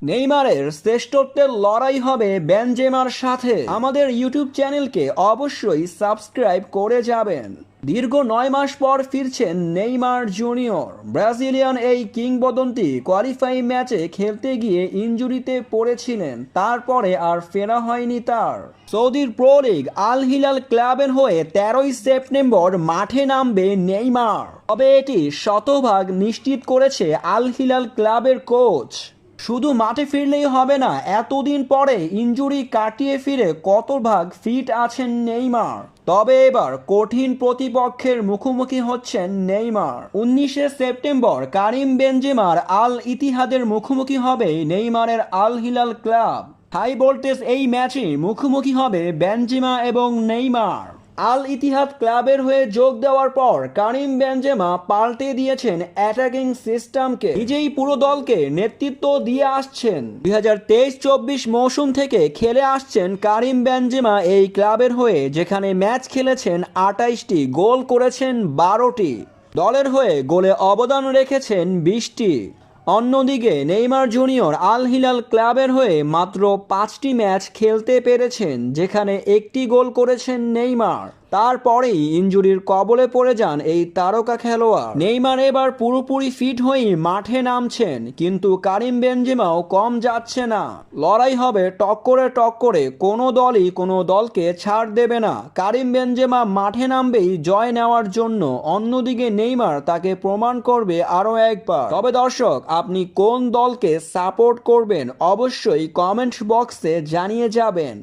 নেইমারের শ্রেষ্ঠত্বের লড়াই হবে বেনজেমার সাথে। আমাদের ইউটিউব চ্যানেলকে অবশ্যই সাবস্ক্রাইব করে যাবেন। দীর্ঘ 9 মাস পর ফিরছেন নেইমার জুনিয়র। ব্রাজিলিয়ান এই কিংবদন্তি কোয়ালিফাইং ম্যাচে খেলতে গিয়ে ইনজুরিতে পড়েছিলেন, তারপরে আর ফেরা হয়নি তার। সৌদির প্রো লিগ আল হিলাল ক্লাবের হয়ে 13ই সেপ্টেম্বর মাঠে নামবে নেইমার। তবে এটি শতভাগ নিশ্চিত করেছে আল হিলাল ক্লাবের কোচ। শুধু মাঠে ফিরলেই হবে না, এতদিন পরে ইনজুরি কাটিয়ে ফিরে কত ভাগ ফিট আছেন নেইমার। তবে এবার কঠিন প্রতিপক্ষের মুখোমুখি হচ্ছেন নেইমার। 19শে সেপ্টেম্বর কারিম বেনজেমার আল ইতিহাদের মুখোমুখি হবে নেইমারের Al Hilal club. High voltage এই ম্যাচে মুখোমুখি হবে বেনজেমা এবং নেইমার। আল ইতিহাদ ক্লাবের হয়ে যোগ দেওয়ার পর কারিম বেনজেমা পাল্টে দিয়েছেন অ্যাটাকিং সিস্টেমকে, নিজেই পুরো দলকে নেতৃত্ব দিয়ে আসছেন। 2023-24 মৌসুম থেকে খেলে আসছেন কারিম বেনজেমা এই ক্লাবের হয়ে, যেখানে ম্যাচ খেলেছেন 28টি, গোল করেছেন 12টি, দলের হয়ে গোলে অবদান রেখেছেন 20টি। অন্যদিকে নেইমার জুনিয়র আল হিলাল ক্লাবের হয়ে মাত্র 5টি ম্যাচ খেলতে পেরেছেন, যেখানে একটি গোল করেছেন নেইমার। তারপরেই ইনজুরির কবলে পড়ে যান এই তারকা খেলোয়াড়। নেইমার এবার পুরোপুরি ফিট হয়েই মাঠে নামছেন, কিন্তু কারিম বেনজেমাও কম যাচ্ছে না। লড়াই হবে টক্করে, কোনো দলই কোনো দলকে ছাড় দেবে না। কারিম বেনজেমা মাঠে নামবেই জয় নেওয়ার জন্য, অন্যদিকে নেইমার তাকে প্রমাণ করবে আরও একবার। তবে দর্শক, আপনি কোন দলকে সাপোর্ট করবেন অবশ্যই কমেন্ট বক্সে জানিয়ে যাবেন।